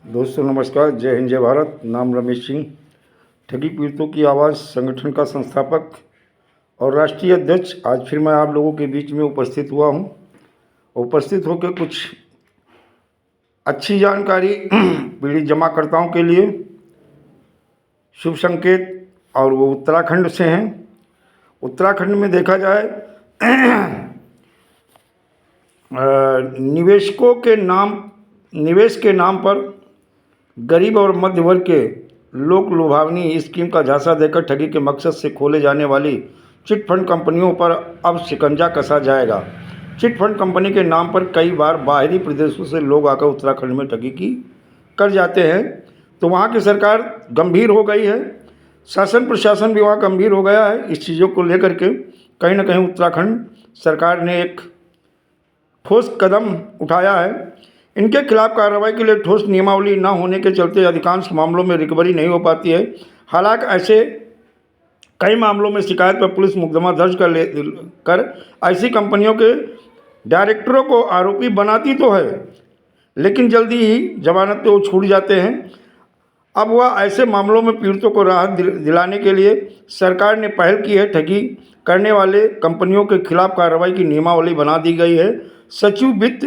दोस्तों नमस्कार, जय हिंद जय भारत। नाम रमेश सिंह, ठगी पीड़ितों की आवाज़ संगठन का संस्थापक और राष्ट्रीय अध्यक्ष। आज फिर मैं आप लोगों के बीच में उपस्थित हुआ हूं। उपस्थित होकर कुछ अच्छी जानकारी पीड़ित जमाकर्ताओं के लिए शुभ संकेत, और वो उत्तराखंड से हैं। उत्तराखंड में देखा जाए निवेश के नाम पर गरीब और मध्य वर्ग के लोक लुभावनी स्कीम का झांसा देकर ठगी के मकसद से खोले जाने वाली चिट फंड कंपनियों पर अब शिकंजा कसा जाएगा। चिट फंड कंपनी के नाम पर कई बार बाहरी प्रदेशों से लोग आकर उत्तराखंड में ठगी की कर जाते हैं, तो वहाँ की सरकार गंभीर हो गई है। शासन प्रशासन भी वहाँ गंभीर हो गया है। इस चीज़ों को लेकर के कहीं ना कहीं उत्तराखंड सरकार ने एक ठोस कदम उठाया है। इनके खिलाफ कार्रवाई के लिए ठोस नियमावली न होने के चलते अधिकांश मामलों में रिकवरी नहीं हो पाती है। हालांकि ऐसे कई मामलों में शिकायत पर पुलिस मुकदमा दर्ज कर ऐसी कंपनियों के डायरेक्टरों को आरोपी बनाती तो है, लेकिन जल्दी ही जमानत पे वो छूट जाते हैं। अब वह ऐसे मामलों में पीड़ितों को राहत दिलाने के लिए सरकार ने पहल की है। ठगी करने वाले कंपनियों के खिलाफ कार्रवाई की नियमावली बना दी गई है। सचिव वित्त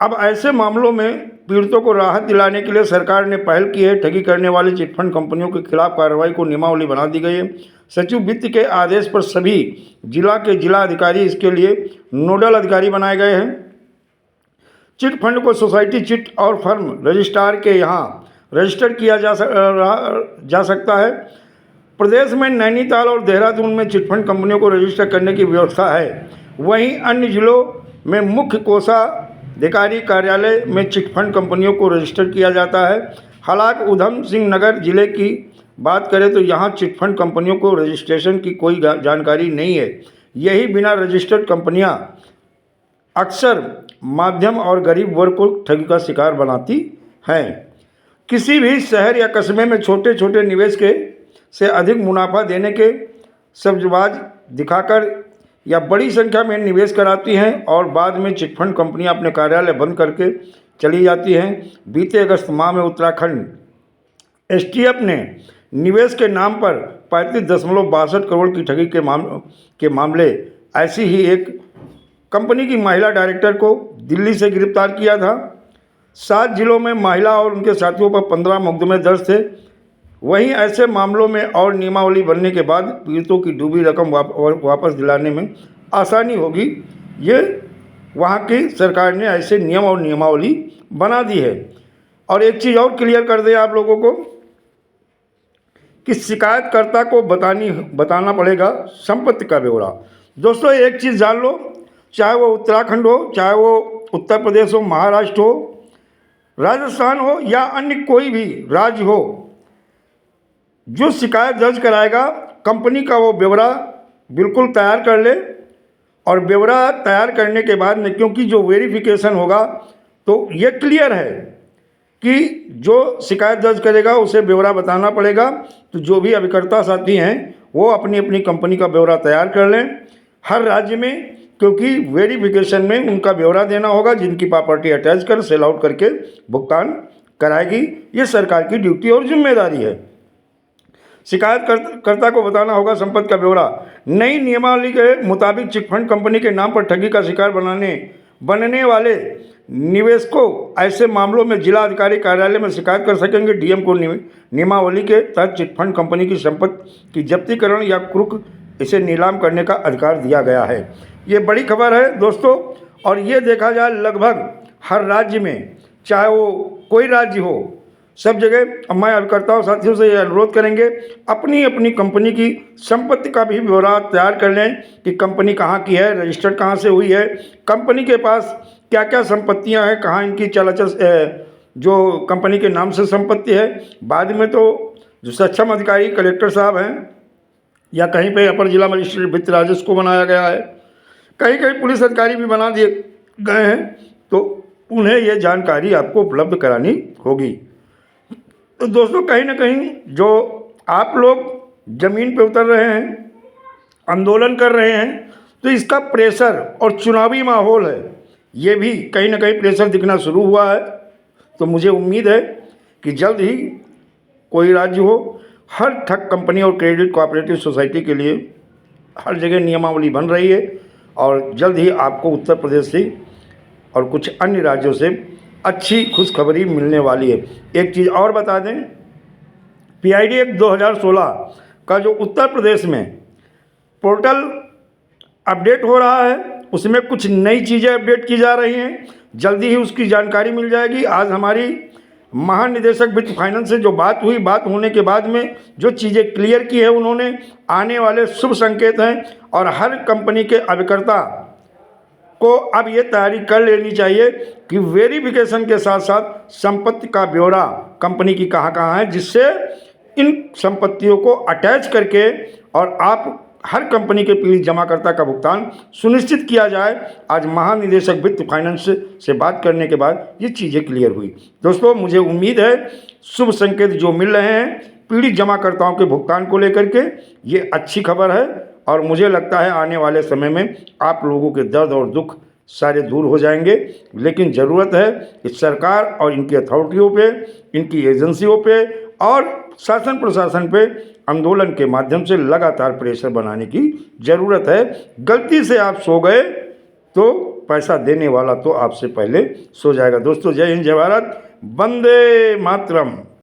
अब ऐसे मामलों में पीड़ितों को राहत दिलाने के लिए सरकार ने पहल की है। ठगी करने वाली चिटफंड कंपनियों के खिलाफ कार्रवाई को नियमावली बना दी गई है। सचिव वित्त के आदेश पर सभी जिला के जिला अधिकारी इसके लिए नोडल अधिकारी बनाए गए हैं। चिट फंड को सोसाइटी चिट और फर्म रजिस्ट्रार के यहाँ रजिस्टर किया जा सकता है। प्रदेश में नैनीताल और देहरादून में चिटफंड कंपनियों को रजिस्टर करने की व्यवस्था है। वहीं अन्य जिलों में मुख्य कोषाधिकारी कार्यालय में चिटफंड कंपनियों को रजिस्टर किया जाता है। हालांकि उधम सिंह नगर जिले की बात करें तो यहाँ चिटफंड कंपनियों को रजिस्ट्रेशन की कोई जानकारी नहीं है। यही बिना रजिस्टर्ड कंपनियाँ अक्सर मध्यम और गरीब वर्ग को ठगी का शिकार बनाती हैं। किसी भी शहर या कस्बे में छोटे छोटे निवेश से अधिक मुनाफा देने के सब्जबाज दिखाकर या बड़ी संख्या में निवेश कराती हैं और बाद में चिटफंड कंपनियां अपने कार्यालय बंद करके चली जाती हैं। बीते अगस्त माह में उत्तराखंड एसटीएफ ने निवेश के नाम पर 35.62 करोड़ की ठगी के मामले ऐसी ही एक कंपनी की महिला डायरेक्टर को दिल्ली से गिरफ्तार किया था। 7 जिलों में महिला और उनके साथियों पर 15 मुकदमे दर्ज थे। वहीं ऐसे मामलों में और नियमावली बनने के बाद पीड़ितों की डूबी रकम वापस दिलाने में आसानी होगी। ये वहाँ की सरकार ने ऐसे नियम और नियमावली बना दी है। और एक चीज़ और क्लियर कर दें आप लोगों को कि शिकायतकर्ता को बताना पड़ेगा संपत्ति का ब्यौरा। दोस्तों एक चीज़ जान लो, चाहे वो उत्तराखंड हो, चाहे वो उत्तर प्रदेश हो, महाराष्ट्र हो, राजस्थान हो या अन्य कोई भी राज्य हो, जो शिकायत दर्ज कराएगा कंपनी का वो ब्यौरा बिल्कुल तैयार कर ले। और ब्यौरा तैयार करने के बाद में, क्योंकि जो वेरिफिकेशन होगा तो ये क्लियर है कि जो शिकायत दर्ज करेगा उसे ब्यौरा बताना पड़ेगा। तो जो भी अभिकर्ता साथी हैं वो अपनी अपनी कंपनी का ब्यौरा तैयार कर लें हर राज्य में, क्योंकि वेरिफिकेशन में उनका ब्यौरा देना होगा। जिनकी प्रॉपर्टी अटैच कर सेल आउट करके भुगतान कराएगी, ये सरकार की ड्यूटी और जिम्मेदारी है। शिकायतकर्ता को बताना होगा संपत्ति का ब्यौरा। नई नियमावली के मुताबिक चिटफंड कंपनी के नाम पर ठगी का शिकार बनने वाले निवेशकों ऐसे मामलों में जिला अधिकारी कार्यालय में शिकायत कर सकेंगे। डीएम को नियमावली के तहत चिटफंड कंपनी की संपत्ति की जब्तीकरण या कुर्क इसे नीलाम करने का अधिकार दिया गया है। ये बड़ी खबर है दोस्तों। और ये देखा जाए लगभग हर राज्य में, चाहे वो कोई राज्य हो, सब जगह मैं अभिकर्ताओं साथियों से ये अनुरोध करेंगे अपनी अपनी कंपनी की संपत्ति का भी ब्यौरा तैयार कर लें कि कंपनी कहाँ की है, रजिस्टर्ड कहाँ से हुई है, कंपनी के पास क्या क्या संपत्तियां हैं, कहाँ इनकी चलाचल जो कंपनी के नाम से संपत्ति है। बाद में तो जो सक्षम अधिकारी कलेक्टर साहब हैं या कहीं पे अपर जिला मजिस्ट्रेट वित्त राजस्व को बनाया गया है, कहीं कहीं पुलिस अधिकारी भी बना दिए गए हैं, तो उन्हें ये जानकारी आपको उपलब्ध करानी होगी। तो दोस्तों कहीं ना कहीं जो आप लोग ज़मीन पे उतर रहे हैं, आंदोलन कर रहे हैं, तो इसका प्रेशर और चुनावी माहौल है, ये भी कहीं ना कहीं प्रेशर दिखना शुरू हुआ है। तो मुझे उम्मीद है कि जल्द ही कोई राज्य हो, हर ठग कंपनी और क्रेडिट कोऑपरेटिव सोसाइटी के लिए हर जगह नियमावली बन रही है और जल्द ही आपको उत्तर प्रदेश से और कुछ अन्य राज्यों से अच्छी खुशखबरी मिलने वाली है। एक चीज़ और बता दें, PID एक्ट 2016 का जो उत्तर प्रदेश में पोर्टल अपडेट हो रहा है, उसमें कुछ नई चीज़ें अपडेट की जा रही हैं। जल्दी ही उसकी जानकारी मिल जाएगी। आज हमारी महानिदेशक वित्त फाइनेंस से जो बात हुई, बात होने के बाद में जो चीज़ें क्लियर की है उन्होंने, आने वाले शुभ संकेत हैं और हर कंपनी के अभिकर्ता को अब ये तैयारी कर लेनी चाहिए कि वेरिफिकेशन के साथ साथ संपत्ति का ब्यौरा कंपनी की कहाँ है, जिससे इन संपत्तियों को अटैच करके और आप हर कंपनी के पीड़ित जमाकर्ता का भुगतान सुनिश्चित किया जाए। आज महानिदेशक वित्त फाइनेंस से बात करने के बाद ये चीज़ें क्लियर हुई। दोस्तों, मुझे उम्मीद है शुभ संकेत जो मिल रहे हैं पीड़ित जमाकर्ताओं के भुगतान को लेकर के, ये अच्छी खबर है और मुझे लगता है आने वाले समय में आप लोगों के दर्द और दुख सारे दूर हो जाएंगे। लेकिन ज़रूरत है कि सरकार और इनकी अथॉरिटियों पे, इनकी एजेंसियों पे और शासन प्रशासन पे आंदोलन के माध्यम से लगातार प्रेशर बनाने की ज़रूरत है। गलती से आप सो गए तो पैसा देने वाला तो आपसे पहले सो जाएगा। दोस्तों, जय हिंद, जय भारत, वंदे मातरम।